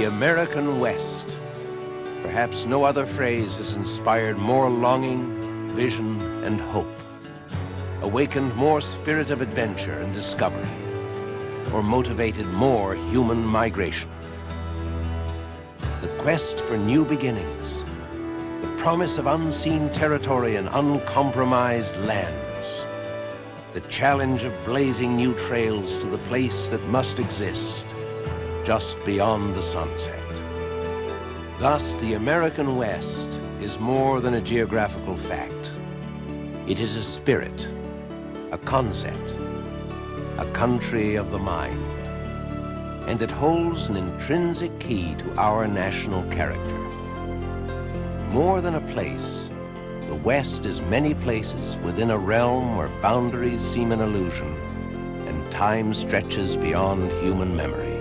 The American West. Perhaps no other phrase has inspired more longing, vision, and hope, awakened more spirit of adventure and discovery, or motivated more human migration. The quest for new beginnings, the promise of unseen territory and uncompromised lands, the challenge of blazing new trails to the place that must exist just beyond the sunset. Thus, the American West is more than a geographical fact. It is a spirit, a concept, a country of the mind, and it holds an intrinsic key to our national character. More than a place, the West is many places within a realm where boundaries seem an illusion and time stretches beyond human memory.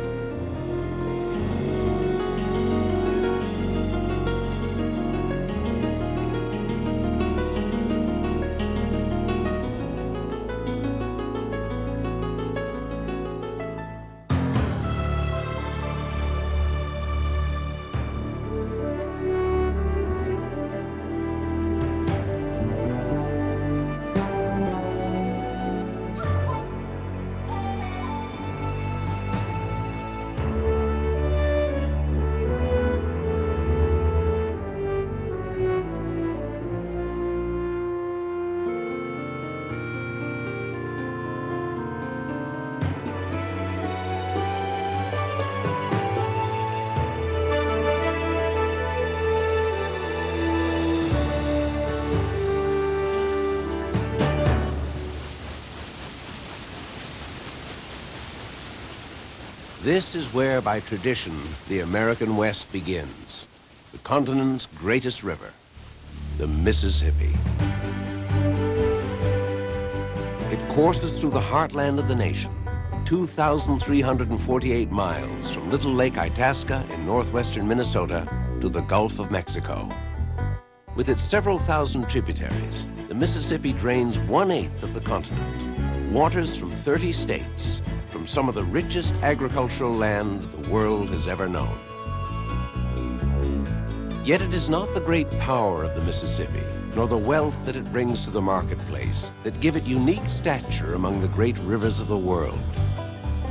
This is where, by tradition, the American West begins. The continent's greatest river, the Mississippi. It courses through the heartland of the nation, 2,348 miles from Little Lake Itasca in northwestern Minnesota to the Gulf of Mexico. With its several thousand tributaries, the Mississippi drains 1/8 of the continent, waters from 30 states, from some of the richest agricultural land the world has ever known. Yet it is not the great power of the Mississippi, nor the wealth that it brings to the marketplace, that give it unique stature among the great rivers of the world.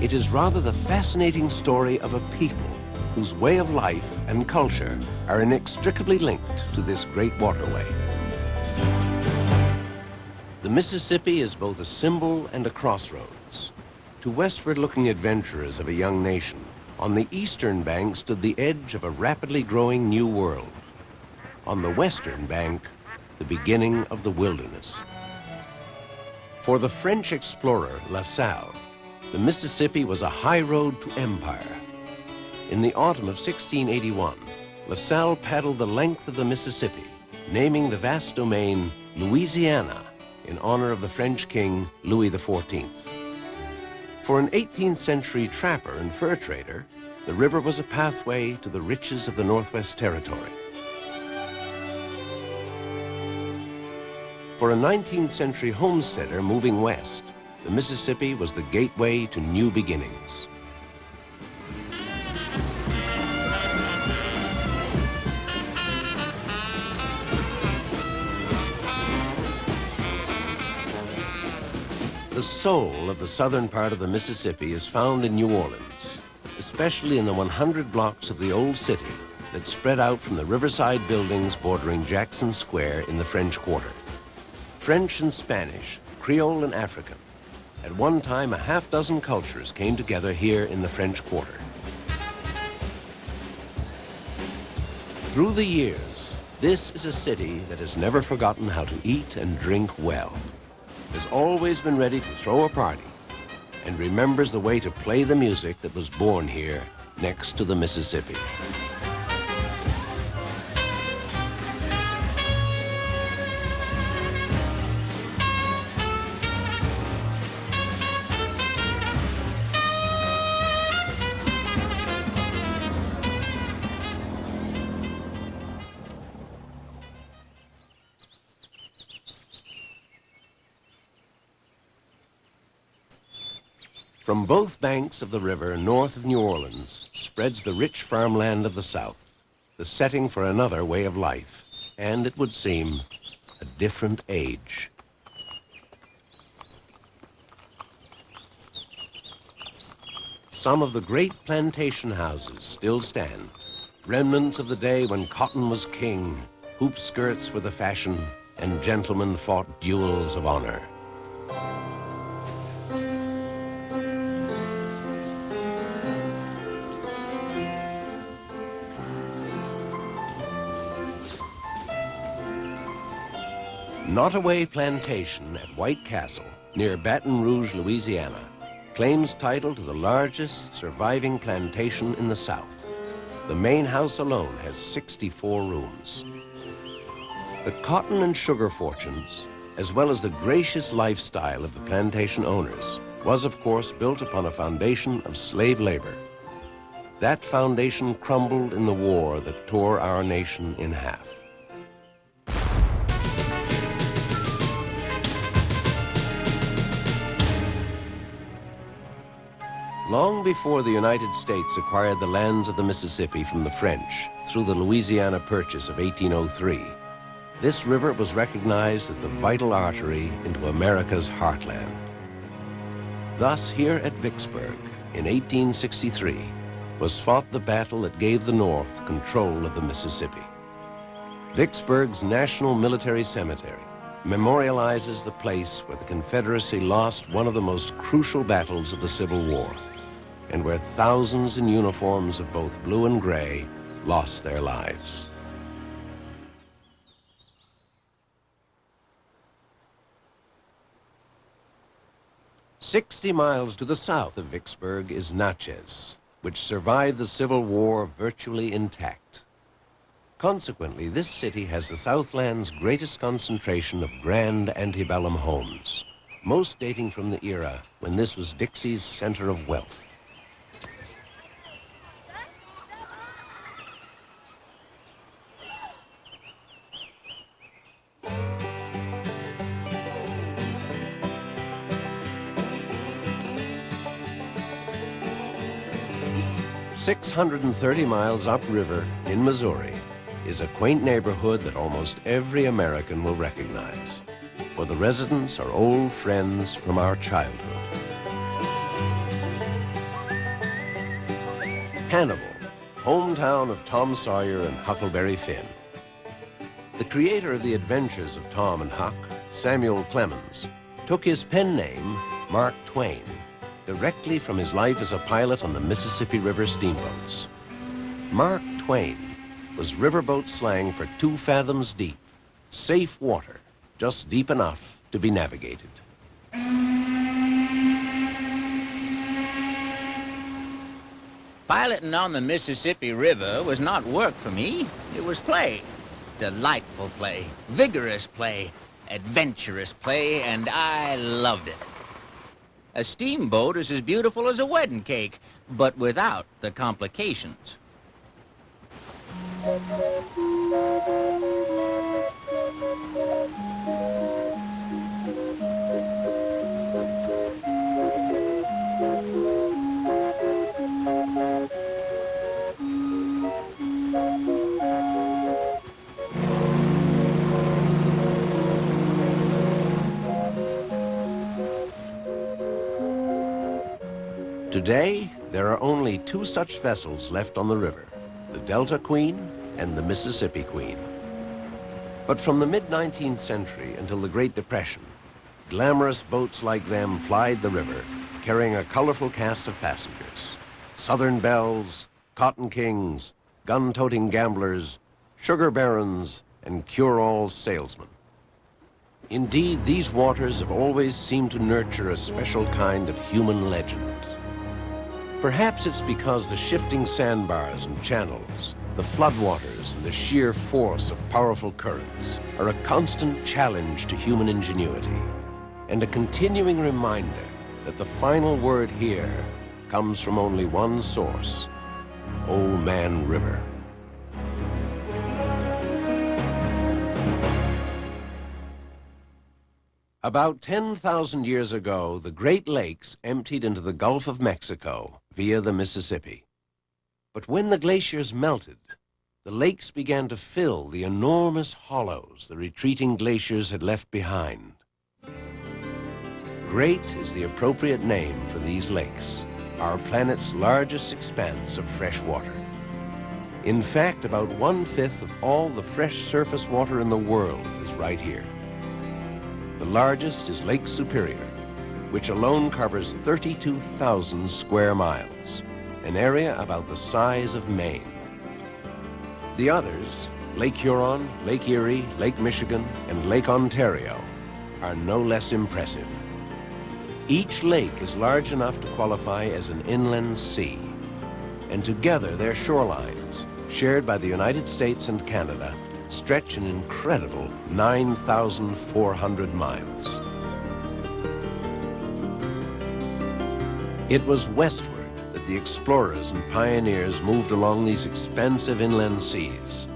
It is rather the fascinating story of a people whose way of life and culture are inextricably linked to this great waterway. The Mississippi is both a symbol and a crossroads. To westward-looking adventurers of a young nation, on the eastern bank stood the edge of a rapidly growing new world. On the western bank, the beginning of the wilderness. For the French explorer La Salle, the Mississippi was a high road to empire. In the autumn of 1681, La Salle paddled the length of the Mississippi, naming the vast domain Louisiana in honor of the French king Louis XIV. For an 18th century trapper and fur trader, the river was a pathway to the riches of the Northwest Territory. For a 19th century homesteader moving west, the Mississippi was the gateway to new beginnings. The soul of the southern part of the Mississippi is found in New Orleans, especially in the 100 blocks of the old city that spread out from the riverside buildings bordering Jackson Square in the French Quarter. French and Spanish, Creole and African. At one time, a half-dozen cultures came together here in the French Quarter. Through the years, this is a city that has never forgotten how to eat and drink well, has always been ready to throw a party, and remembers the way to play the music that was born here next to the Mississippi. From both banks of the river north of New Orleans spreads the rich farmland of the South, the setting for another way of life, and, it would seem, a different age. Some of the great plantation houses still stand, remnants of the day when cotton was king, hoop skirts were the fashion, and gentlemen fought duels of honor. Nottaway Plantation at White Castle, near Baton Rouge, Louisiana, claims title to the largest surviving plantation in the South. The main house alone has 64 rooms. The cotton and sugar fortunes, as well as the gracious lifestyle of the plantation owners, was of course built upon a foundation of slave labor. That foundation crumbled in the war that tore our nation in half. Long before the United States acquired the lands of the Mississippi from the French through the Louisiana Purchase of 1803, this river was recognized as the vital artery into America's heartland. Thus, here at Vicksburg in 1863 was fought the battle that gave the North control of the Mississippi. Vicksburg's National Military Cemetery memorializes the place where the Confederacy lost one of the most crucial battles of the Civil War, and where thousands in uniforms of both blue and gray lost their lives. "60 miles to the south of Vicksburg is Natchez, which survived the Civil War virtually intact. Consequently, this city has the Southland's greatest concentration of grand antebellum homes, most dating from the era when this was Dixie's center of wealth. 630 miles upriver in Missouri is a quaint neighborhood that almost every American will recognize, for the residents are old friends from our childhood. Hannibal, hometown of Tom Sawyer and Huckleberry Finn. The creator of the adventures of Tom and Huck, Samuel Clemens, took his pen name, Mark Twain, directly from his life as a pilot on the Mississippi River steamboats. Mark Twain was riverboat slang for 2 fathoms deep, safe water, just deep enough to be navigated. Piloting on the Mississippi River was not work for me. It was play. Delightful play, vigorous play, adventurous play, and I loved it. A steamboat is as beautiful as a wedding cake, but without the complications. Today, there are only 2 such vessels left on the river, the Delta Queen and the Mississippi Queen. But from the mid-19th century until the Great Depression, glamorous boats like them plied the river, carrying a colorful cast of passengers: Southern belles, cotton kings, gun-toting gamblers, sugar barons, and cure-all salesmen. Indeed, these waters have always seemed to nurture a special kind of human legend. Perhaps it's because the shifting sandbars and channels, the floodwaters, and the sheer force of powerful currents are a constant challenge to human ingenuity, and a continuing reminder that the final word here comes from only one source: Old Man River. About 10,000 years ago, the Great Lakes emptied into the Gulf of Mexico via the Mississippi. But when the glaciers melted, the lakes began to fill the enormous hollows the retreating glaciers had left behind. Great is the appropriate name for these lakes, our planet's largest expanse of fresh water. In fact, about 1/5 of all the fresh surface water in the world is right here. The largest is Lake Superior, which alone covers 32,000 square miles, an area about the size of Maine. The others, Lake Huron, Lake Erie, Lake Michigan, and Lake Ontario, are no less impressive. Each lake is large enough to qualify as an inland sea, and together their shorelines, shared by the United States and Canada, stretch an incredible 9,400 miles. It was westward that the explorers and pioneers moved along these expansive inland seas,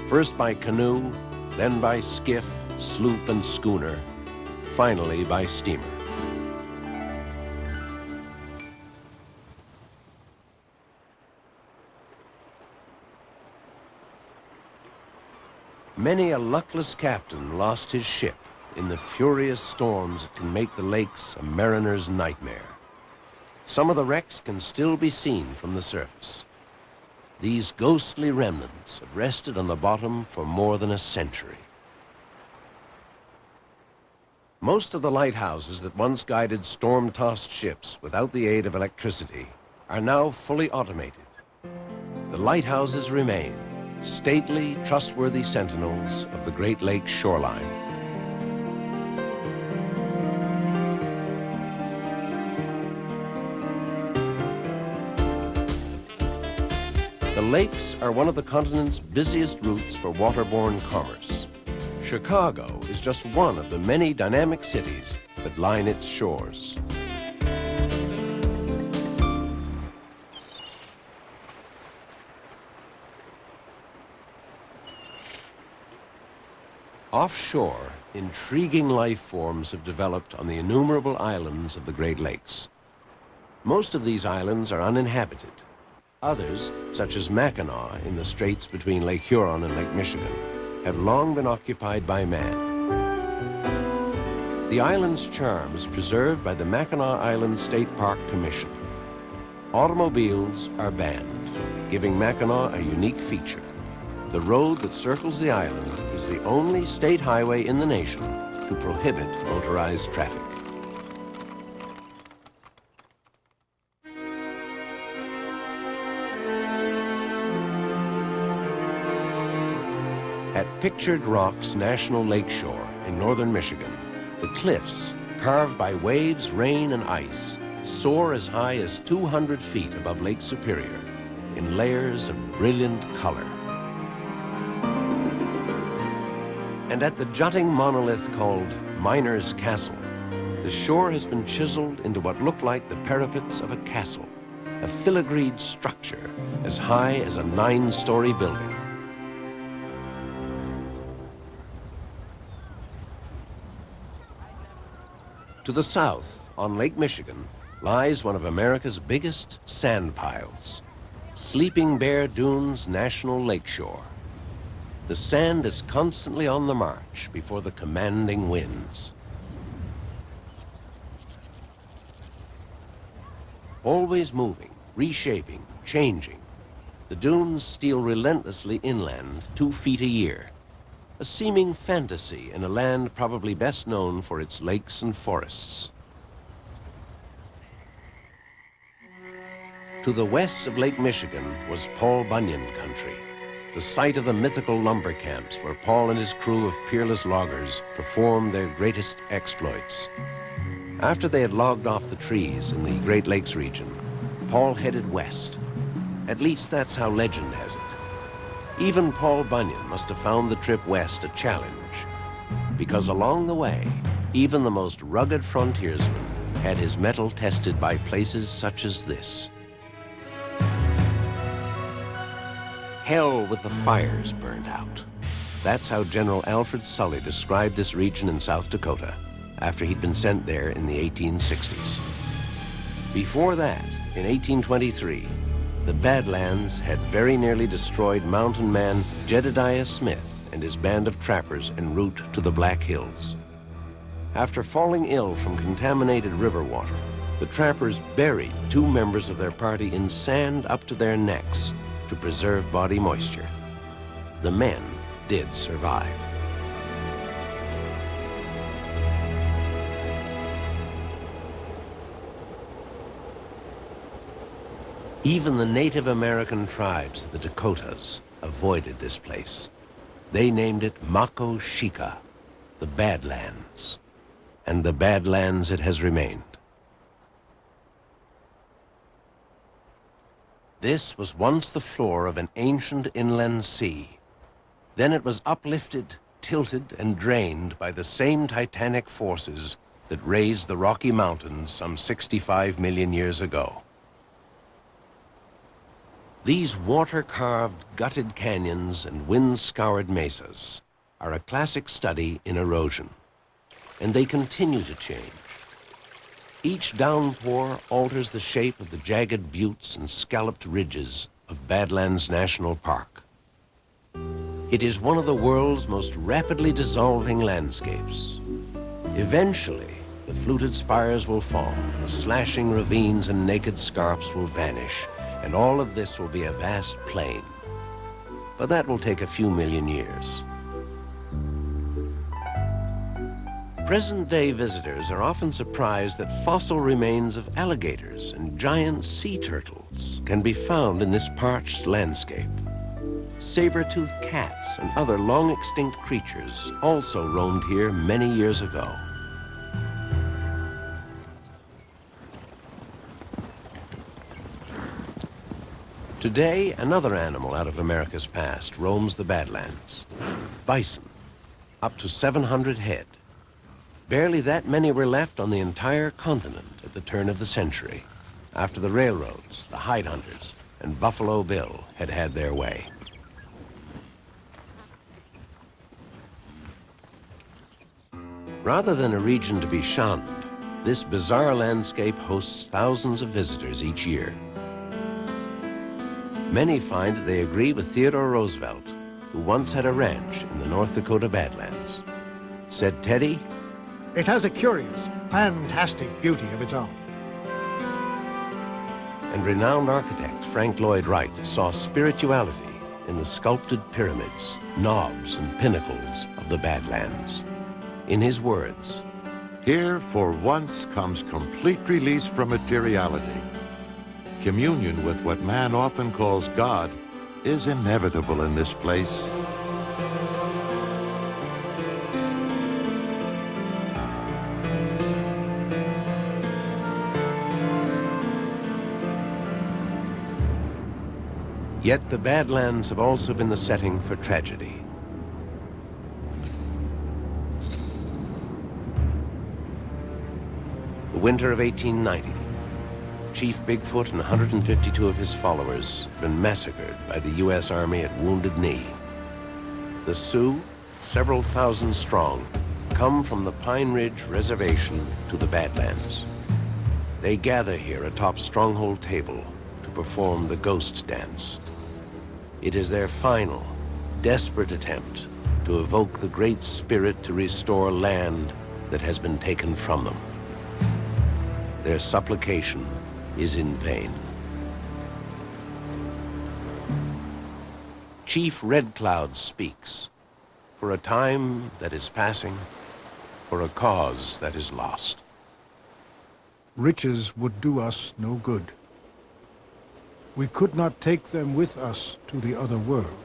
first by canoe, then by skiff, sloop, and schooner, finally by steamer. Many a luckless captain lost his ship in the furious storms that can make the lakes a mariner's nightmare. Some of the wrecks can still be seen from the surface. These ghostly remnants have rested on the bottom for more than a century. Most of the lighthouses that once guided storm-tossed ships without the aid of electricity are now fully automated. The lighthouses remain, stately, trustworthy sentinels of the Great Lakes shoreline. The lakes are one of the continent's busiest routes for waterborne commerce. Chicago is just one of the many dynamic cities that line its shores. Offshore, intriguing life forms have developed on the innumerable islands of the Great Lakes. Most of these islands are uninhabited. Others, such as Mackinac in the straits between Lake Huron and Lake Michigan, have long been occupied by man. The island's charm is preserved by the Mackinac Island State Park Commission. Automobiles are banned, giving Mackinac a unique feature. The road that circles the island is the only state highway in the nation to prohibit motorized traffic. At Pictured Rocks National Lakeshore in northern Michigan, the cliffs, carved by waves, rain, and ice, soar as high as 200 feet above Lake Superior in layers of brilliant color. And at the jutting monolith called Miner's Castle, the shore has been chiseled into what look like the parapets of a castle, a filigreed structure as high as a 9-story building. To the south, on Lake Michigan, lies one of America's biggest sand piles, Sleeping Bear Dunes National Lakeshore. The sand is constantly on the march before the commanding winds. Always moving, reshaping, changing, the dunes steal relentlessly inland 2 feet a year, a seeming fantasy in a land probably best known for its lakes and forests. To the west of Lake Michigan was Paul Bunyan country, the site of the mythical lumber camps where Paul and his crew of peerless loggers performed their greatest exploits. After they had logged off the trees in the Great Lakes region, Paul headed west. At least that's how legend has it. Even Paul Bunyan must have found the trip west a challenge, because along the way, even the most rugged frontiersman had his mettle tested by places such as this. Hell with the fires burned out. That's how General Alfred Sully described this region in South Dakota. after he'd been sent there in the 1860s. Before that, in 1823, the Badlands had very nearly destroyed mountain man Jedediah Smith and his band of trappers en route to the Black Hills. After falling ill from contaminated river water, the trappers buried 2 members of their party in sand up to their necks to preserve body moisture. The men did survive. Even the Native American tribes of the Dakotas avoided this place. They named it Mako Shika, the Badlands. And the Badlands it has remained. This was once the floor of an ancient inland sea. Then it was uplifted, tilted, and drained by the same titanic forces that raised the Rocky Mountains some 65 million years ago. These water-carved, gutted canyons and wind-scoured mesas are a classic study in erosion, and they continue to change. Each downpour alters the shape of the jagged buttes and scalloped ridges of Badlands National Park. It is one of the world's most rapidly dissolving landscapes. Eventually, the fluted spires will fall, the slashing ravines and naked scarps will vanish, and all of this will be a vast plain. But that will take a few million years. Present-day visitors are often surprised that fossil remains of alligators and giant sea turtles can be found in this parched landscape. Saber-toothed cats and other long-extinct creatures also roamed here many years ago. Today, another animal out of America's past roams the Badlands. Bison, up to 700 head. Barely that many were left on the entire continent at the turn of the century, after the railroads, the hide hunters, and Buffalo Bill had had their way. Rather than a region to be shunned, this bizarre landscape hosts thousands of visitors each year. Many find that they agree with Theodore Roosevelt, who once had a ranch in the North Dakota Badlands. Said Teddy, "It has a curious, fantastic beauty of its own." And renowned architect Frank Lloyd Wright saw spirituality in the sculpted pyramids, knobs, and pinnacles of the Badlands. In his words, "Here, for once, comes complete release from materiality. Communion with what man often calls God is inevitable in this place." Yet the Badlands have also been the setting for tragedy. The winter of 1890, Chief Bigfoot and 152 of his followers have been massacred by the U.S. Army at Wounded Knee. The Sioux, several thousand strong, come from the Pine Ridge Reservation to the Badlands. They gather here atop Stronghold Table to perform the Ghost Dance. It is their final, desperate attempt to evoke the Great Spirit to restore land that has been taken from them. Their supplication is in vain. Chief Red Cloud speaks, for a time that is passing, for a cause that is lost. Riches would do us no good. We could not take them with us to the other world.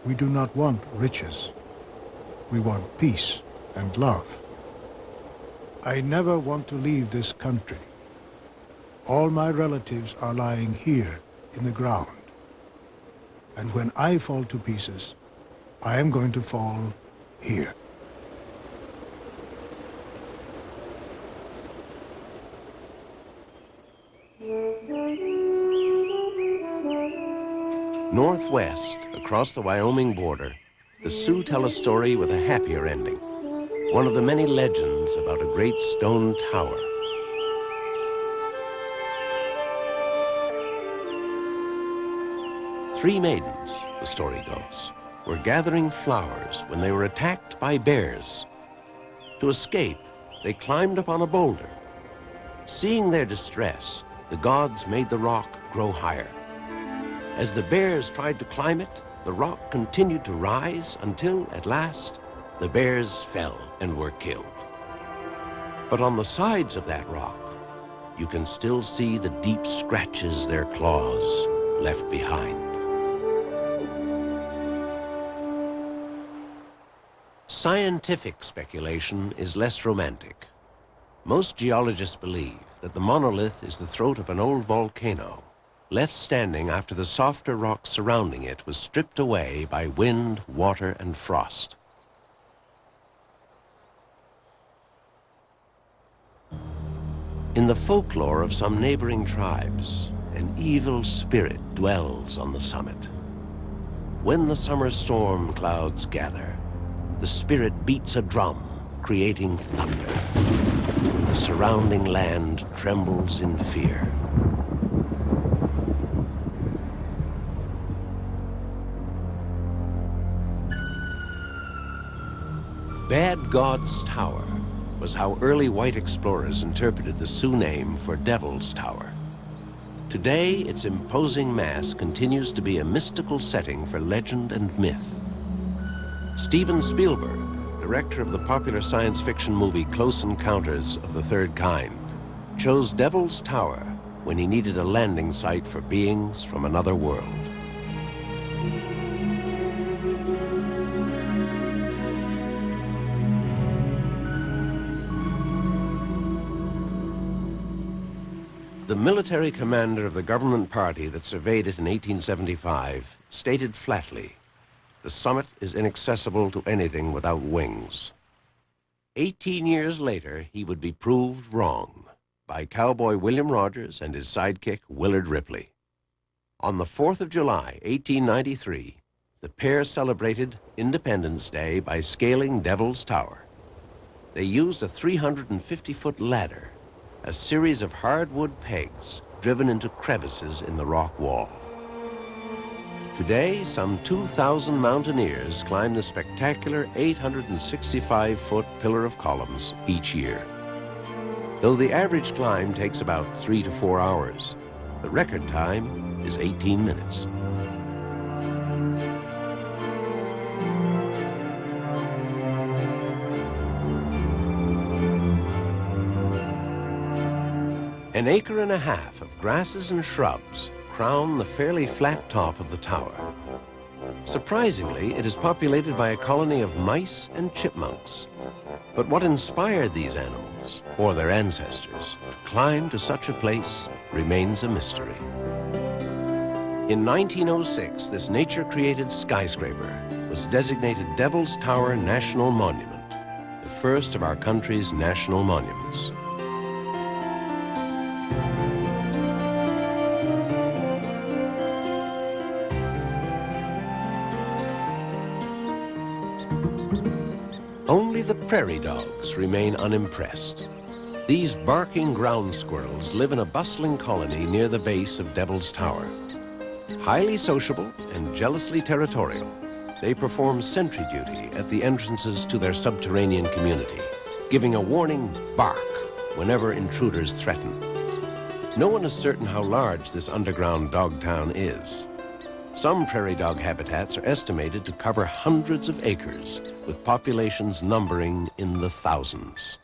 We do not want riches. We want peace and love. I never want to leave this country. All my relatives are lying here in the ground. And when I fall to pieces, I am going to fall here. Northwest, across the Wyoming border, the Sioux tell a story with a happier ending. one of the many legends about a great stone tower. Three maidens, the story goes, were gathering flowers when they were attacked by bears. To escape, they climbed up on a boulder. Seeing their distress, the gods made the rock grow higher. As the bears tried to climb it, the rock continued to rise until, at last, the bears fell and were killed. But on the sides of that rock, you can still see the deep scratches their claws left behind. Scientific speculation is less romantic. Most geologists believe that the monolith is the throat of an old volcano, left standing after the softer rock surrounding it was stripped away by wind, water, and frost. In the folklore of some neighboring tribes, an evil spirit dwells on the summit. When the summer storm clouds gather, the spirit beats a drum, creating thunder, and the surrounding land trembles in fear. Bad God's Tower was how early white explorers interpreted the Sioux name for Devil's Tower. Today, its imposing mass continues to be a mystical setting for legend and myth. Steven Spielberg, director of the popular science fiction movie Close Encounters of the Third Kind, chose Devil's Tower when he needed a landing site for beings from another world. The military commander of the government party that surveyed it in 1875 stated flatly, "The summit is inaccessible to anything without wings." 18 years later, he would be proved wrong by cowboy William Rogers and his sidekick Willard Ripley. On the 4th of July, 1893, the pair celebrated Independence Day by scaling Devil's Tower. They used a 350-foot ladder, a series of hardwood pegs driven into crevices in the rock wall. Today, some 2,000 mountaineers climb the spectacular 865-foot pillar of columns each year. Though the average climb takes about 3 to 4 hours, the record time is 18 minutes. An acre and a half of grasses and shrubs crown the fairly flat top of the tower. Surprisingly, it is populated by a colony of mice and chipmunks. But what inspired these animals, or their ancestors, to climb to such a place remains a mystery. In 1906, this nature-created skyscraper was designated Devil's Tower National Monument, the first of our country's national monuments. Only the prairie dogs remain unimpressed. These barking ground squirrels live in a bustling colony near the base of Devil's Tower. Highly sociable and jealously territorial, they perform sentry duty at the entrances to their subterranean community, giving a warning bark whenever intruders threaten. No one is certain how large this underground dog town is. Some prairie dog habitats are estimated to cover hundreds of acres, with populations numbering in the thousands.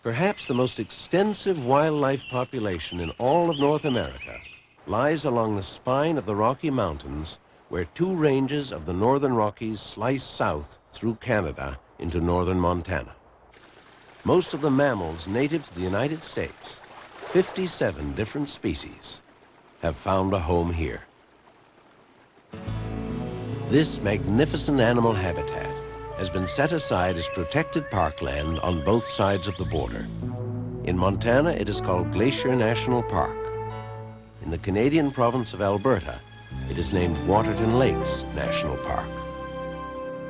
Perhaps the most extensive wildlife population in all of North America lies along the spine of the Rocky Mountains, where two ranges of the northern Rockies slice south through Canada into northern Montana. Most of the mammals native to the United States, 57 different species, have found a home here. This magnificent animal habitat has been set aside as protected parkland on both sides of the border. In Montana, it is called Glacier National Park. In the Canadian province of Alberta, it is named Waterton Lakes National Park.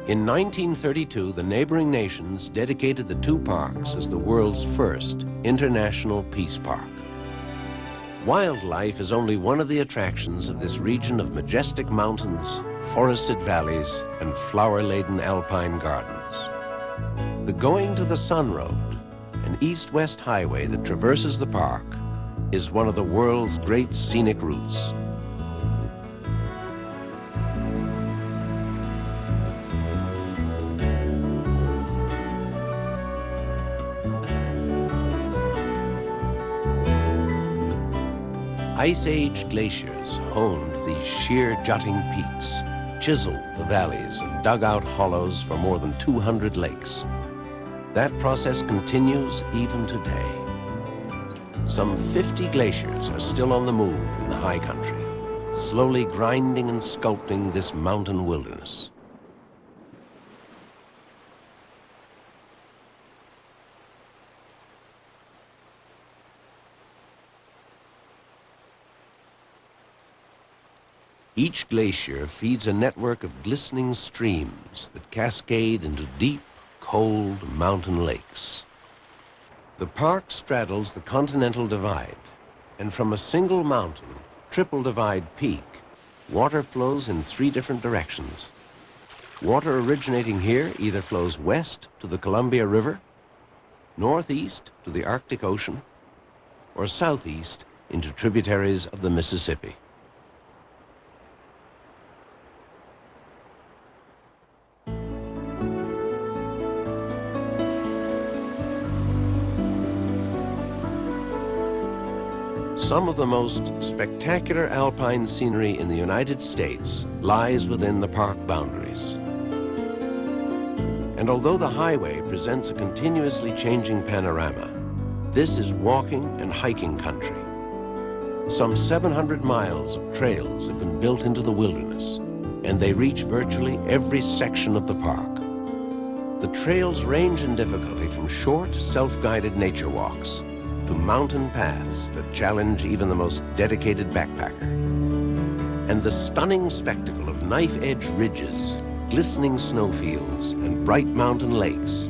In 1932, the neighboring nations dedicated the two parks as the world's first international peace park. Wildlife is only one of the attractions of this region of majestic mountains, forested valleys, and flower-laden alpine gardens. The Going to the Sun Road, an east-west highway that traverses the park, is one of the world's great scenic routes. Ice Age glaciers honed these sheer jutting peaks, chiseled the valleys, and dug out hollows for more than 200 lakes. That process continues even today. Some 50 glaciers are still on the move in the high country, slowly grinding and sculpting this mountain wilderness. Each glacier feeds a network of glistening streams that cascade into deep, cold mountain lakes. The park straddles the Continental Divide, and from a single mountain, Triple Divide Peak, water flows in 3 different directions. Water originating here either flows west to the Columbia River, northeast to the Arctic Ocean, or southeast into tributaries of the Mississippi. Some of the most spectacular alpine scenery in the United States lies within the park boundaries. And although the highway presents a continuously changing panorama, this is walking and hiking country. Some 700 miles of trails have been built into the wilderness, and they reach virtually every section of the park. The trails range in difficulty from short, self-guided nature walks to mountain paths that challenge even the most dedicated backpacker. And the stunning spectacle of knife-edge ridges, glistening snowfields, and bright mountain lakes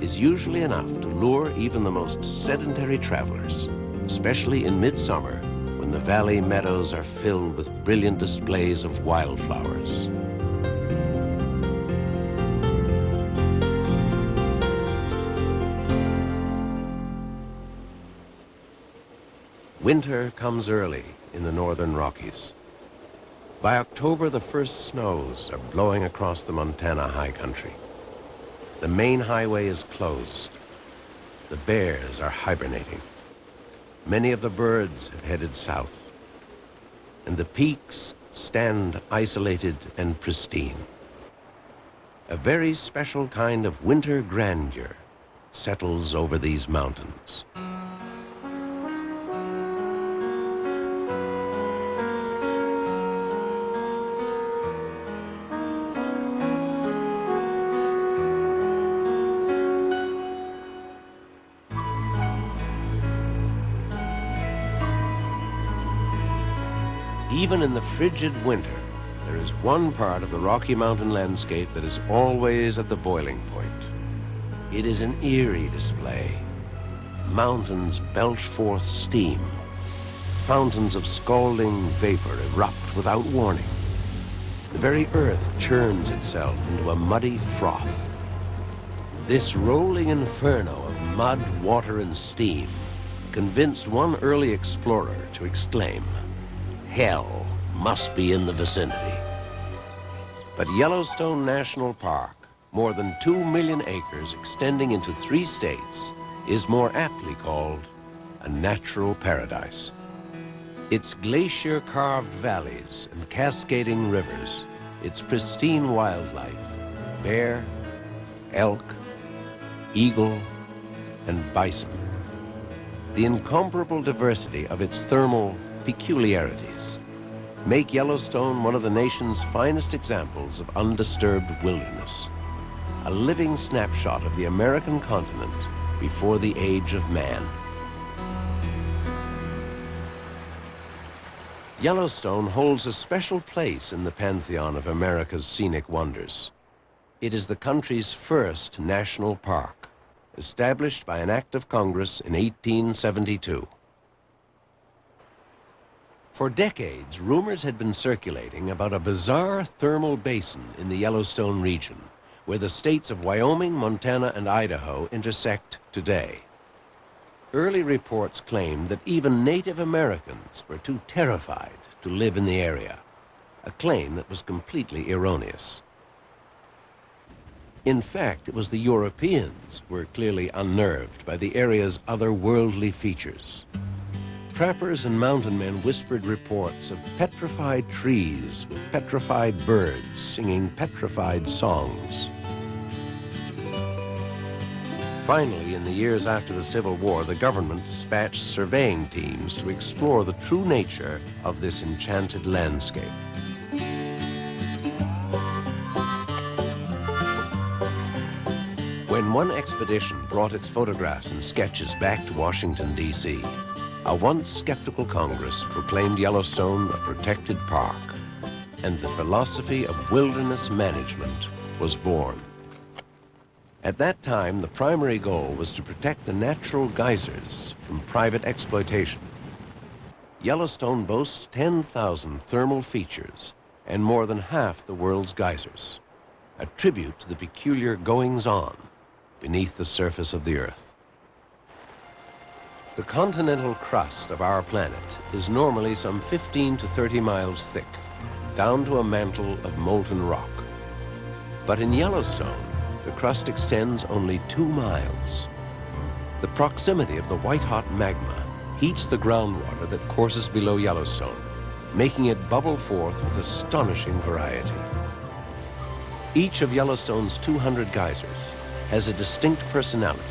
is usually enough to lure even the most sedentary travelers, especially in midsummer when the valley meadows are filled with brilliant displays of wildflowers. Winter comes early in the northern Rockies. By October, the first snows are blowing across the Montana high country. The main highway is closed. The bears are hibernating. Many of the birds have headed south. And the peaks stand isolated and pristine. A very special kind of winter grandeur settles over these mountains. Even in the frigid winter, there is one part of the Rocky Mountain landscape that is always at the boiling point. It is an eerie display. Mountains belch forth steam. Fountains of scalding vapor erupt without warning. The very earth churns itself into a muddy froth. This rolling inferno of mud, water, and steam convinced one early explorer to exclaim, "Hell must be in the vicinity." But Yellowstone National Park, more than 2 million acres extending into 3 states, is more aptly called a natural paradise. Its glacier-carved valleys and cascading rivers, its pristine wildlife, bear, elk, eagle, and bison. The incomparable diversity of its thermal peculiarities make Yellowstone one of the nation's finest examples of undisturbed wilderness, a living snapshot of the American continent before the age of man. Yellowstone holds a special place in the pantheon of America's scenic wonders. It is the country's first national park, established by an act of Congress in 1872. For decades, rumors had been circulating about a bizarre thermal basin in the Yellowstone region, where the states of Wyoming, Montana, and Idaho intersect today. Early reports claimed that even Native Americans were too terrified to live in the area, a claim that was completely erroneous. In fact, it was the Europeans who were clearly unnerved by the area's otherworldly features. Trappers and mountain men whispered reports of petrified trees with petrified birds singing petrified songs. Finally, in the years after the Civil War, the government dispatched surveying teams to explore the true nature of this enchanted landscape. When one expedition brought its photographs and sketches back to Washington, D.C., a once skeptical Congress proclaimed Yellowstone a protected park, and the philosophy of wilderness management was born. At that time, the primary goal was to protect the natural geysers from private exploitation. Yellowstone boasts 10,000 thermal features and more than half the world's geysers, a tribute to the peculiar goings-on beneath the surface of the Earth. The continental crust of our planet is normally some 15 to 30 miles thick, down to a mantle of molten rock. But in Yellowstone, the crust extends only 2 miles. The proximity of the white-hot magma heats the groundwater that courses below Yellowstone, making it bubble forth with astonishing variety. Each of Yellowstone's 200 geysers has a distinct personality.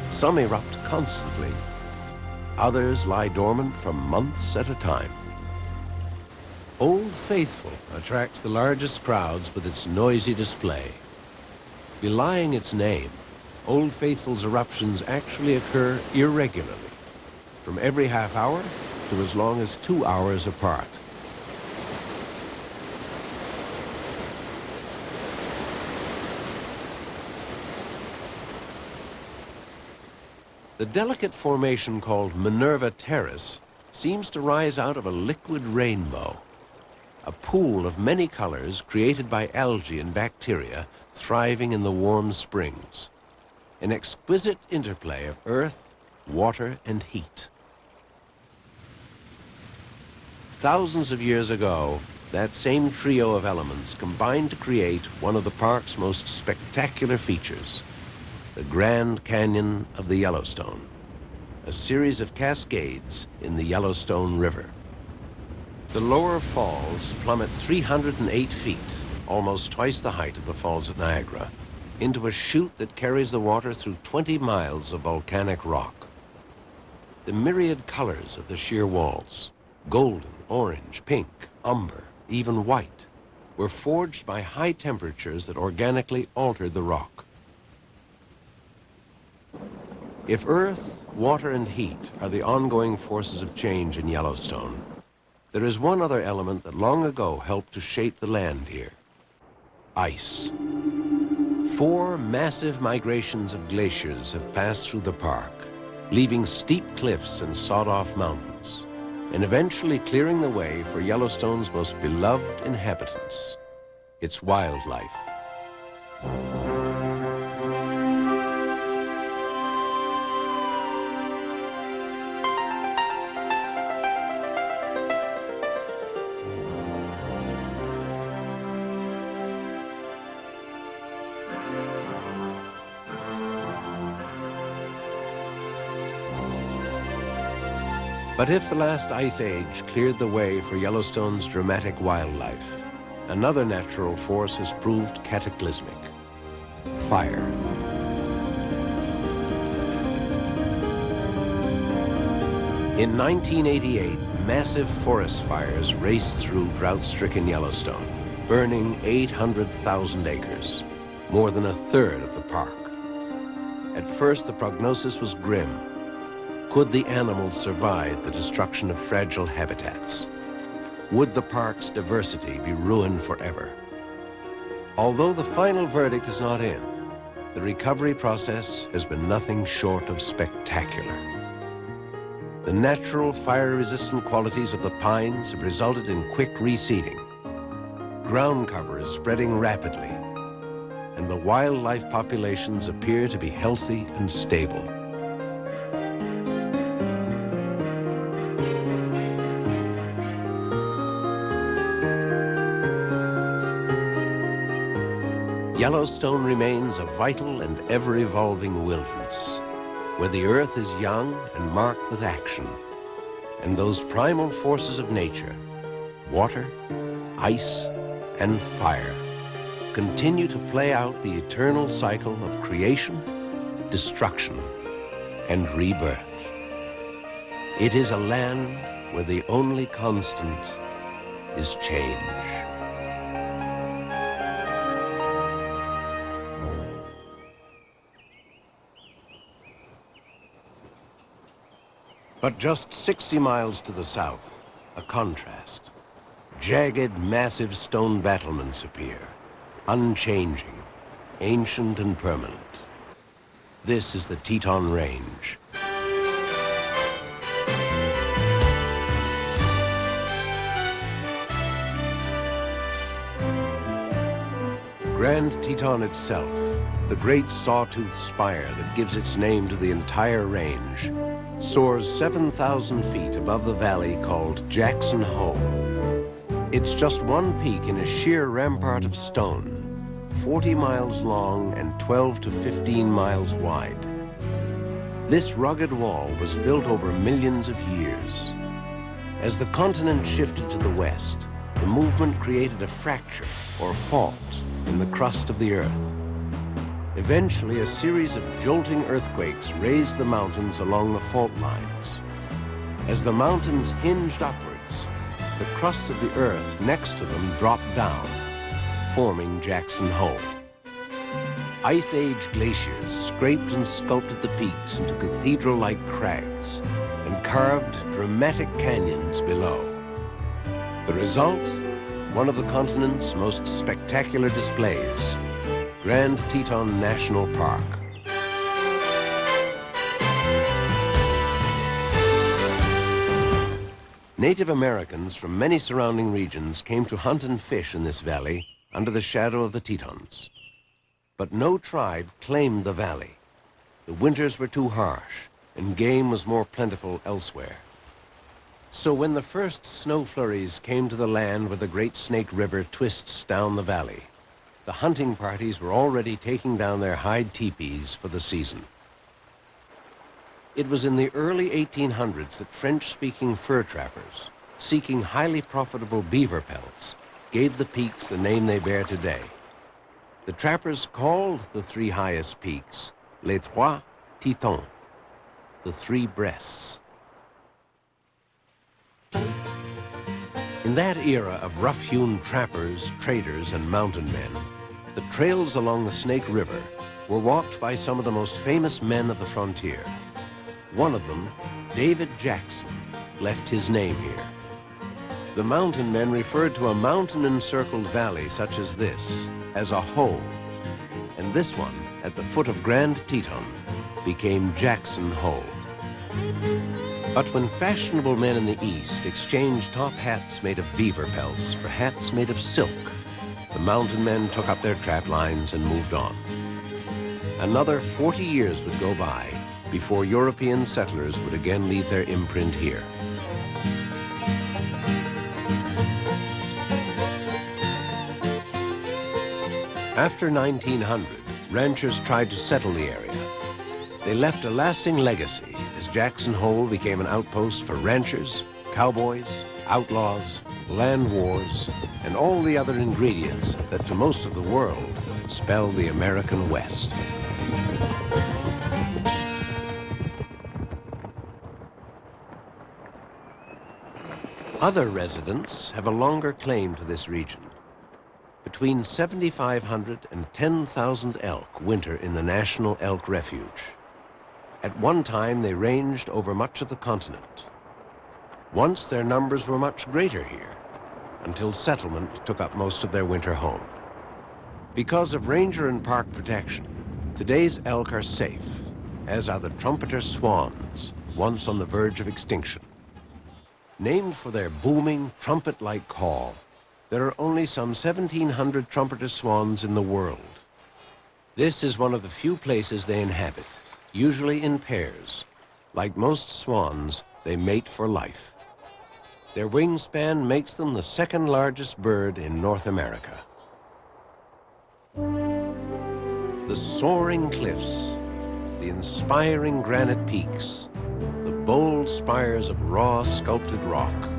Some erupt constantly. Others lie dormant for months at a time. Old Faithful attracts the largest crowds with its noisy display. Belying its name, Old Faithful's eruptions actually occur irregularly, from every half hour to as long as 2 hours apart. The delicate formation called Minerva Terrace seems to rise out of a liquid rainbow, a pool of many colors created by algae and bacteria thriving in the warm springs, an exquisite interplay of earth, water, and heat. Thousands of years ago, that same trio of elements combined to create one of the park's most spectacular features, the Grand Canyon of the Yellowstone, a series of cascades in the Yellowstone River. The lower falls plummet 308 feet, almost twice the height of the falls at Niagara, into a chute that carries the water through 20 miles of volcanic rock. The myriad colors of the sheer walls, golden, orange, pink, umber, even white, were forged by high temperatures that organically altered the rock. If earth, water, and heat are the ongoing forces of change in Yellowstone, there is one other element that long ago helped to shape the land here: ice. 4 massive migrations of glaciers have passed through the park, leaving steep cliffs and sawed-off mountains, and eventually clearing the way for Yellowstone's most beloved inhabitants, its wildlife. But if the last ice age cleared the way for Yellowstone's dramatic wildlife, another natural force has proved cataclysmic: fire. In 1988, massive forest fires raced through drought-stricken Yellowstone, burning 800,000 acres. more than a third of the park. At first, the prognosis was grim. Could the animals survive the destruction of fragile habitats? Would the park's diversity be ruined forever? Although the final verdict is not in, the recovery process has been nothing short of spectacular. The natural fire-resistant qualities of the pines have resulted in quick reseeding. Ground cover is spreading rapidly, and the wildlife populations appear to be healthy and stable. Yellowstone remains a vital and ever-evolving wilderness, where the earth is young and marked with action, and those primal forces of nature, water, ice, and fire, continue to play out the eternal cycle of creation, destruction, and rebirth. It is a land where the only constant is change. But just 60 miles to the south, a contrast. Jagged, massive stone battlements appear, unchanging, ancient and permanent. This is the Teton Range. Grand Teton itself, the great sawtooth spire that gives its name to the entire range, soars 7,000 feet above the valley called Jackson Hole. It's just one peak in a sheer rampart of stone, 40 miles long and 12 to 15 miles wide. This rugged wall was built over millions of years. As the continent shifted to the west, the movement created a fracture or fault in the crust of the earth. Eventually, a series of jolting earthquakes raised the mountains along the fault lines. As the mountains hinged upwards, the crust of the earth next to them dropped down, forming Jackson Hole. Ice Age glaciers scraped and sculpted the peaks into cathedral-like crags and carved dramatic canyons below. The result? One of the continent's most spectacular displays, Grand Teton National Park. Native Americans from many surrounding regions came to hunt and fish in this valley under the shadow of the Tetons. But no tribe claimed the valley. The winters were too harsh, and game was more plentiful elsewhere. So when the first snow flurries came to the land where the Great Snake River twists down the valley, the hunting parties were already taking down their hide teepees for the season. It was in the early 1800s that French-speaking fur trappers, seeking highly profitable beaver pelts, gave the peaks the name they bear today. The trappers called the three highest peaks Les Trois Tetons, the three breasts. In that era of rough-hewn trappers, traders, and mountain men, the trails along the Snake River were walked by some of the most famous men of the frontier. One of them, David Jackson, left his name here. The mountain men referred to a mountain-encircled valley such as this as a hole, and this one, at the foot of Grand Teton, became Jackson Hole. But when fashionable men in the East exchanged top hats made of beaver pelts for hats made of silk, the mountain men took up their trap lines and moved on. Another 40 years would go by before European settlers would again leave their imprint here. After 1900, ranchers tried to settle the area. They left a lasting legacy as Jackson Hole became an outpost for ranchers, cowboys, outlaws, land wars, and all the other ingredients that to most of the world spell the American West. Other residents have a longer claim to this region. Between 7,500 and 10,000 elk winter in the National Elk Refuge. At one time, they ranged over much of the continent. Once their numbers were much greater here, until settlement took up most of their winter home. Because of ranger and park protection, today's elk are safe, as are the trumpeter swans, once on the verge of extinction. Named for their booming, trumpet-like call, there are only some 1,700 trumpeter swans in the world. This is one of the few places they inhabit, usually in pairs. Like most swans, they mate for life. Their wingspan makes them the second largest bird in North America. The soaring cliffs, the inspiring granite peaks, the bold spires of raw sculpted rock,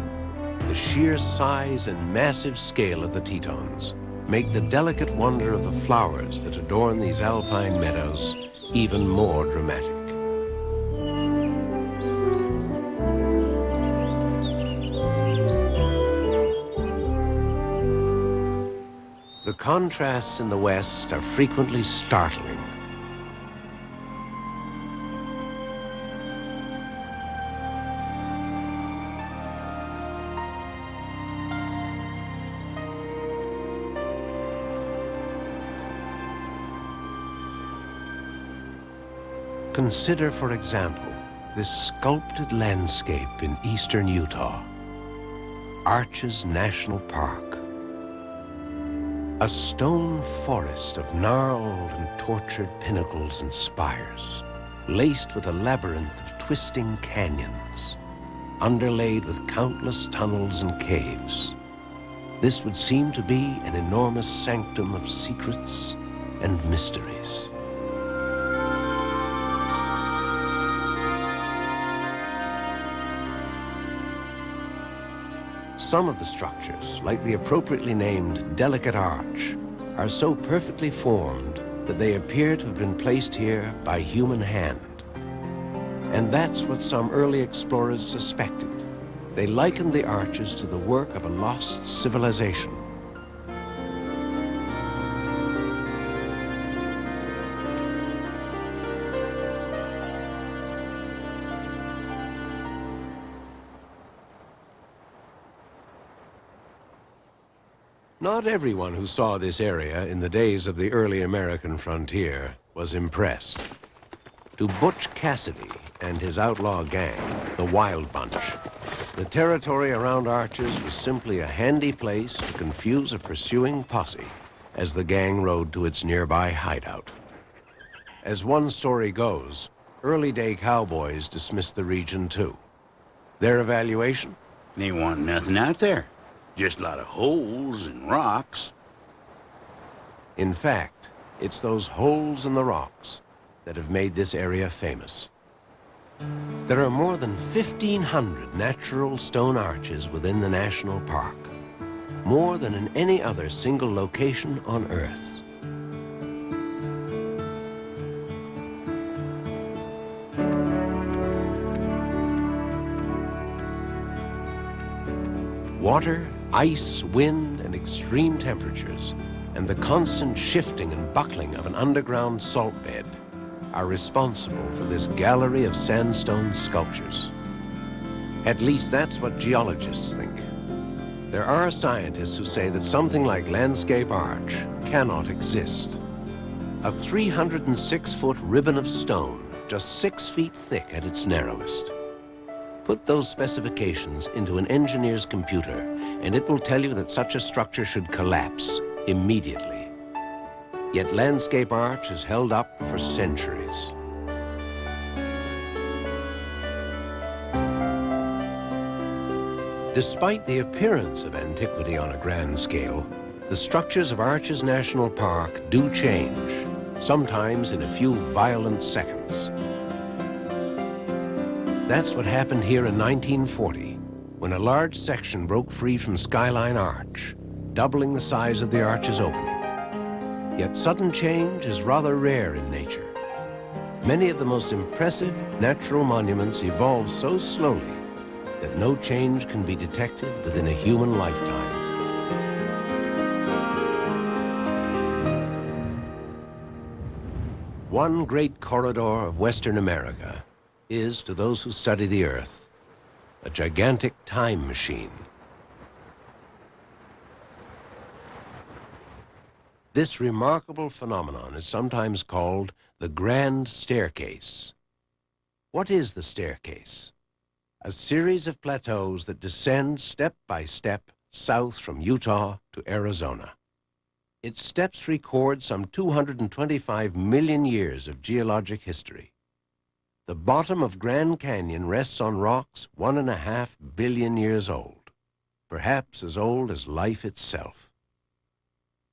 the sheer size and massive scale of the Tetons make the delicate wonder of the flowers that adorn these alpine meadows even more dramatic. The contrasts in the West are frequently startling. Consider, for example, this sculpted landscape in eastern Utah, Arches National Park. A stone forest of gnarled and tortured pinnacles and spires, laced with a labyrinth of twisting canyons, underlaid with countless tunnels and caves. This would seem to be an enormous sanctum of secrets and mysteries. Some of the structures, like the appropriately named Delicate Arch, are so perfectly formed that they appear to have been placed here by human hand. And that's what some early explorers suspected. They likened the arches to the work of a lost civilization. Not everyone who saw this area in the days of the early American frontier was impressed. To Butch Cassidy and his outlaw gang, the Wild Bunch, the territory around Arches was simply a handy place to confuse a pursuing posse as the gang rode to its nearby hideout. As one story goes, early-day cowboys dismissed the region too. Their evaluation? They want nothing out there. Just a lot of holes and rocks. In fact, it's those holes in the rocks that have made this area famous. There are more than 1,500 natural stone arches within the national park, more than in any other single location on Earth. Water, ice, wind, and extreme temperatures, and the constant shifting and buckling of an underground salt bed are responsible for this gallery of sandstone sculptures. At least that's what geologists think. There are scientists who say that something like Landscape Arch cannot exist. A 306-foot ribbon of stone, just 6 feet thick at its narrowest. Put those specifications into an engineer's computer, and it will tell you that such a structure should collapse immediately. Yet Landscape Arch has held up for centuries. Despite the appearance of antiquity on a grand scale, the structures of Arches National Park do change, sometimes in a few violent seconds. That's what happened here in 1940, when a large section broke free from Skyline Arch, doubling the size of the arch's opening. Yet sudden change is rather rare in nature. Many of the most impressive natural monuments evolve so slowly that no change can be detected within a human lifetime. one great corridor of Western America is, to those who study the Earth, a gigantic time machine. This remarkable phenomenon is sometimes called the Grand Staircase. What is the staircase? A series of plateaus that descend step by step south from Utah to Arizona. Its steps record some 225 million years of geologic history. The bottom of Grand Canyon rests on rocks 1.5 billion years old, perhaps as old as life itself.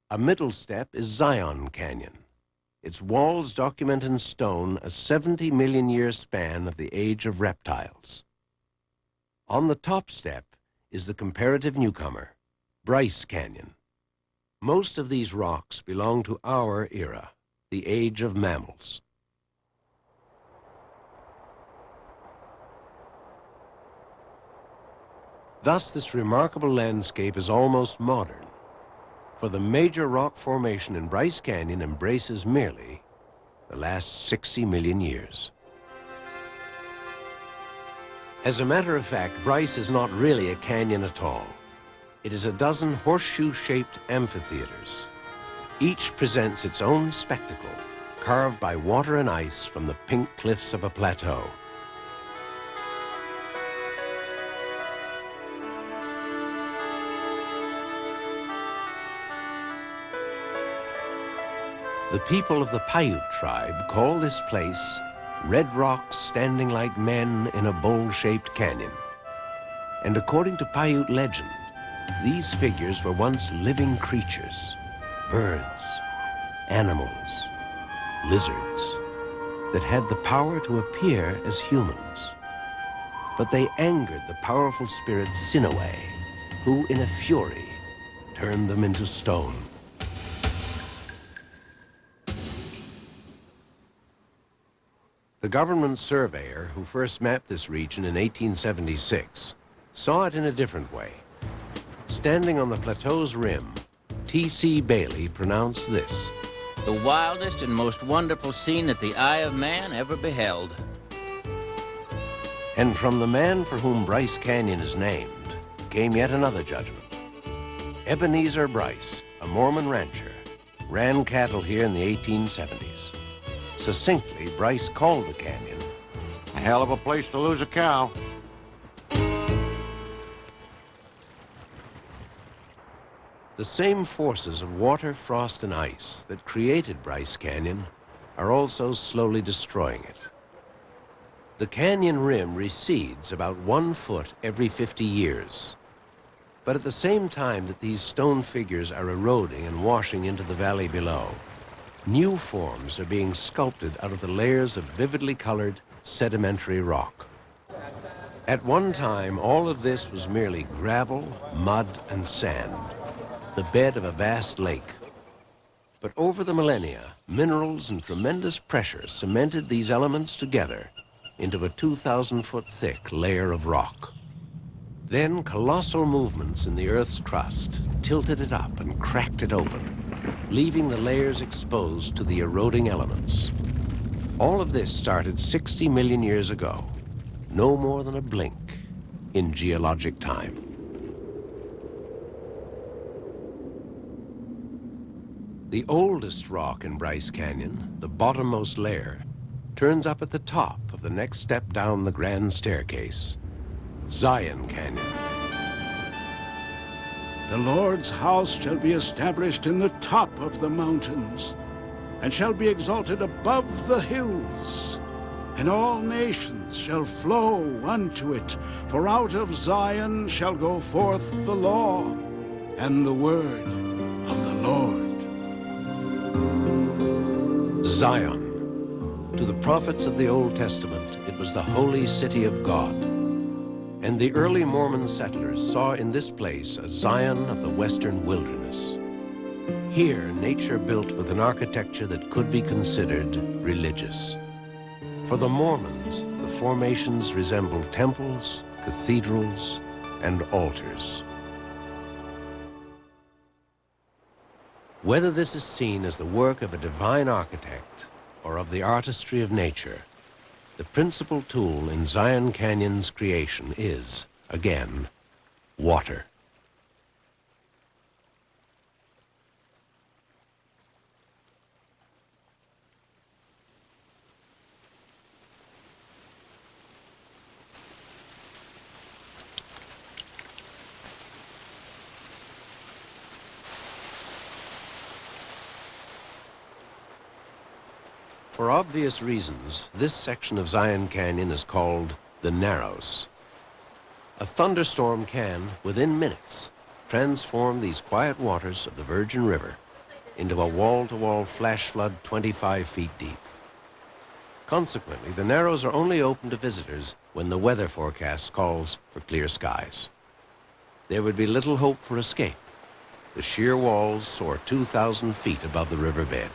A middle step is Zion Canyon. Its walls document in stone a 70 million year span of the age of reptiles. On the top step is the comparative newcomer, Bryce Canyon. Most of these rocks belong to our era, the age of mammals. Thus, this remarkable landscape is almost modern, for the major rock formation in Bryce Canyon embraces merely the last 60 million years. As a matter of fact, Bryce is not really a canyon at all. It is a dozen horseshoe-shaped amphitheaters. Each presents its own spectacle, carved by water and ice from the pink cliffs of a plateau. The people of the Paiute tribe call this place Red Rocks Standing Like Men in a Bowl-Shaped Canyon. And according to Paiute legend, these figures were once living creatures, birds, animals, lizards, that had the power to appear as humans. But they angered the powerful spirit Sinaway, who in a fury turned them into stone. The government surveyor who first mapped this region in 1876 saw it in a different way. Standing on the plateau's rim, T.C. Bailey pronounced this: "The wildest and most wonderful scene that the eye of man ever beheld." And from the man for whom Bryce Canyon is named came yet another judgment. Ebenezer Bryce, a Mormon rancher, ran cattle here in the 1870s. Succinctly, Bryce called the canyon A hell of a place to lose a cow. The same forces of water, frost, and ice that created Bryce Canyon are also slowly destroying it. The canyon rim recedes about 1 foot every 50 years. But at the same time that these stone figures are eroding and washing into the valley below, new forms are being sculpted out of the layers of vividly colored sedimentary rock. At one time, all of this was merely gravel, mud, and sand, the bed of a vast lake. But over the millennia, minerals and tremendous pressure cemented these elements together into a 2,000-foot thick layer of rock. Then colossal movements in the Earth's crust tilted it up and cracked it open, leaving the layers exposed to the eroding elements. All of this started 60 million years ago, no more than a blink in geologic time. The oldest rock in Bryce Canyon, the bottommost layer, turns up at the top of the next step down the grand staircase, Zion Canyon. The Lord's house shall be established in the top of the mountains, and shall be exalted above the hills. And all nations shall flow unto it, for out of Zion shall go forth the law and the word of the Lord. Zion. To the prophets of the Old Testament, it was the holy city of God. And the early Mormon settlers saw in this place a Zion of the western wilderness. Here, nature built with an architecture that could be considered religious. For the Mormons, the formations resembled temples, cathedrals, and altars. Whether this is seen as the work of a divine architect or of the artistry of nature, the principal tool in Zion Canyon's creation is, again, water. For obvious reasons, this section of Zion Canyon is called the Narrows. A thunderstorm can, within minutes, transform these quiet waters of the Virgin River into a wall-to-wall flash flood 25 feet deep. Consequently, the Narrows are only open to visitors when the weather forecast calls for clear skies. There would be little hope for escape. The sheer walls soar 2,000 feet above the riverbed.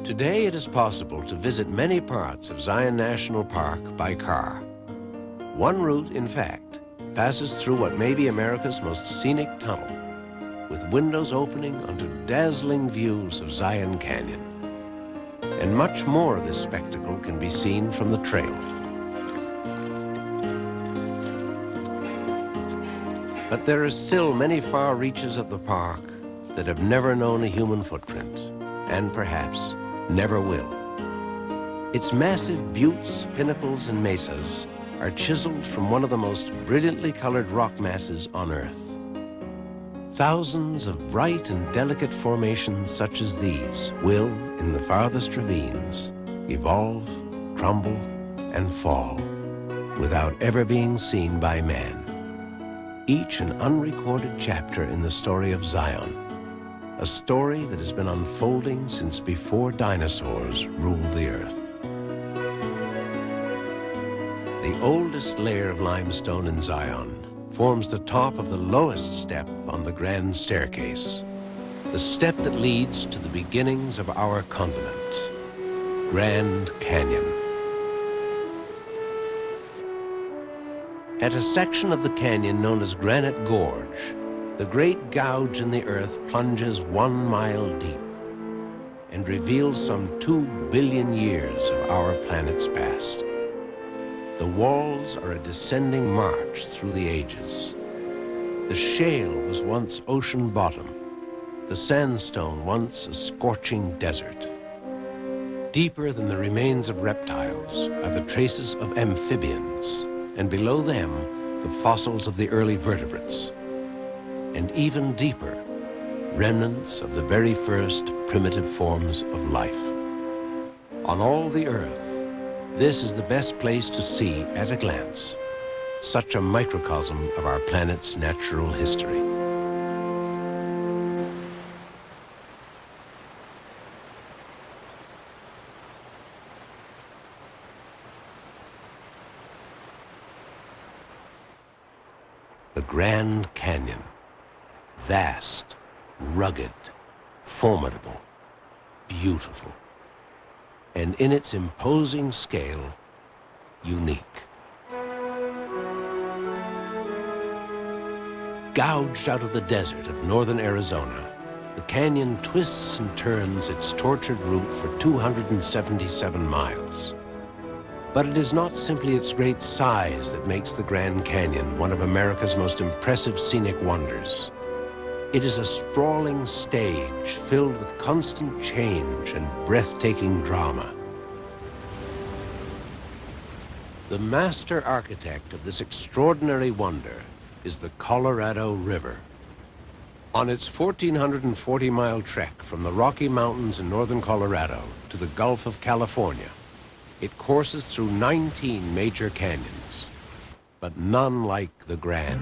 Today it is possible to visit many parts of Zion National Park by car. One route, in fact, passes through what may be America's most scenic tunnel, with windows opening onto dazzling views of Zion Canyon. And much more of this spectacle can be seen from the trail. But there are still many far reaches of the park that have never known a human footprint, and perhaps never will. Its massive buttes, pinnacles, and mesas are chiseled from one of the most brilliantly colored rock masses on Earth. Thousands of bright and delicate formations such as these will, in the farthest ravines, evolve, crumble, and fall without ever being seen by man. Each an unrecorded chapter in the story of Zion, a story that has been unfolding since before dinosaurs ruled the earth. The oldest layer of limestone in Zion forms the top of the lowest step on the grand staircase, the step that leads to the beginnings of our continent, Grand Canyon. At a section of the canyon known as Granite Gorge, the great gouge in the earth plunges 1 mile deep and reveals some 2 billion years of our planet's past. The walls are a descending march through the ages. The shale was once ocean bottom, the sandstone once a scorching desert. Deeper than the remains of reptiles are the traces of amphibians, and below them, the fossils of the early vertebrates. And even deeper, remnants of the very first primitive forms of life. On all the earth, this is the best place to see at a glance such a microcosm of our planet's natural history. The Grand Canyon. Vast, rugged, formidable, beautiful, and in its imposing scale, unique. Gouged out of the desert of northern Arizona, the canyon twists and turns its tortured route for 277 miles. But it is not simply its great size that makes the Grand Canyon one of America's most impressive scenic wonders. It is a sprawling stage filled with constant change and breathtaking drama. The master architect of this extraordinary wonder is the Colorado River. On its 1,440-mile trek from the Rocky Mountains in northern Colorado to the Gulf of California, it courses through 19 major canyons, but none like the Grand.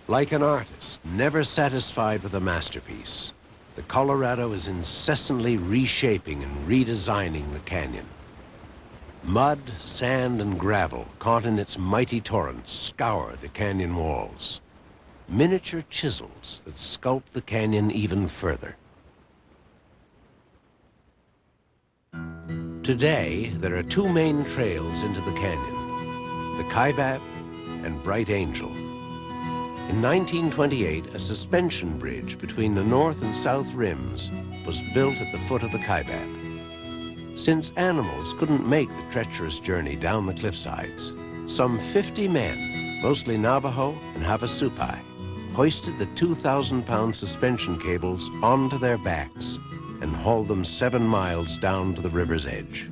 Like an artist, never satisfied with a masterpiece, the Colorado is incessantly reshaping and redesigning the canyon. Mud, sand, and gravel caught in its mighty torrents scour the canyon walls. Miniature chisels that sculpt the canyon even further. Today, there are two main trails into the canyon, the Kaibab and Bright Angel. In 1928, a suspension bridge between the north and south rims was built at the foot of the Kaibab. Since animals couldn't make the treacherous journey down the cliffsides, some 50 men, mostly Navajo and Havasupai, hoisted the 2,000-pound suspension cables onto their backs and hauled them 7 miles down to the river's edge.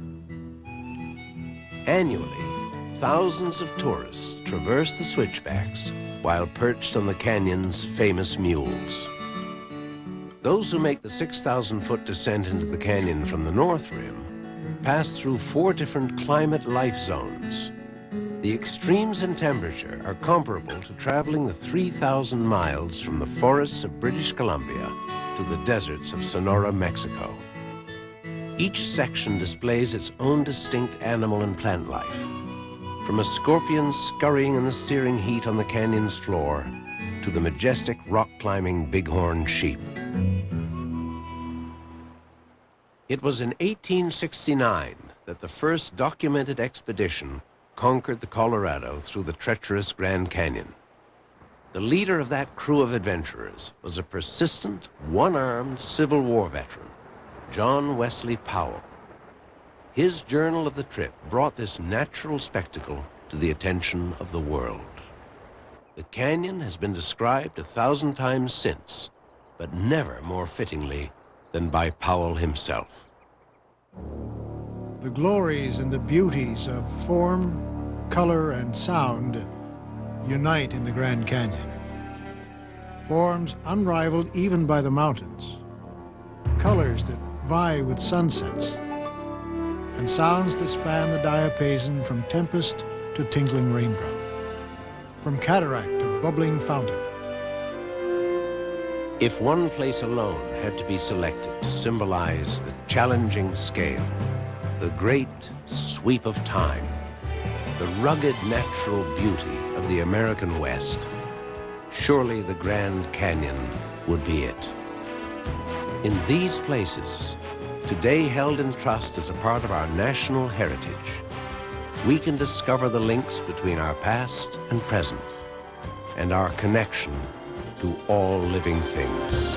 Annually, thousands of tourists traverse the switchbacks while perched on the canyon's famous mules. Those who make the 6,000-foot descent into the canyon from the north rim pass through 4 different climate life zones. The extremes in temperature are comparable to traveling the 3,000 miles from the forests of British Columbia to the deserts of Sonora, Mexico. Each section displays its own distinct animal and plant life, from a scorpion scurrying in the searing heat on the canyon's floor to the majestic rock-climbing bighorn sheep. It was in 1869 that the first documented expedition conquered the Colorado through the treacherous Grand Canyon. The leader of that crew of adventurers was a persistent, one-armed Civil War veteran, John Wesley Powell. His journal of the trip brought this natural spectacle to the attention of the world. The canyon has been described 1,000 times since, but never more fittingly than by Powell himself. The glories and the beauties of form, color, and sound unite in the Grand Canyon. Forms unrivaled even by the mountains, colors that vie with sunsets, and sounds that span the diapason from tempest to tinkling raindrop, from cataract to bubbling fountain. If one place alone had to be selected to symbolize the challenging scale, the great sweep of time, the rugged natural beauty of the American West, surely the Grand Canyon would be it. In these places, today held in trust as a part of our national heritage, we can discover the links between our past and present, and our connection to all living things.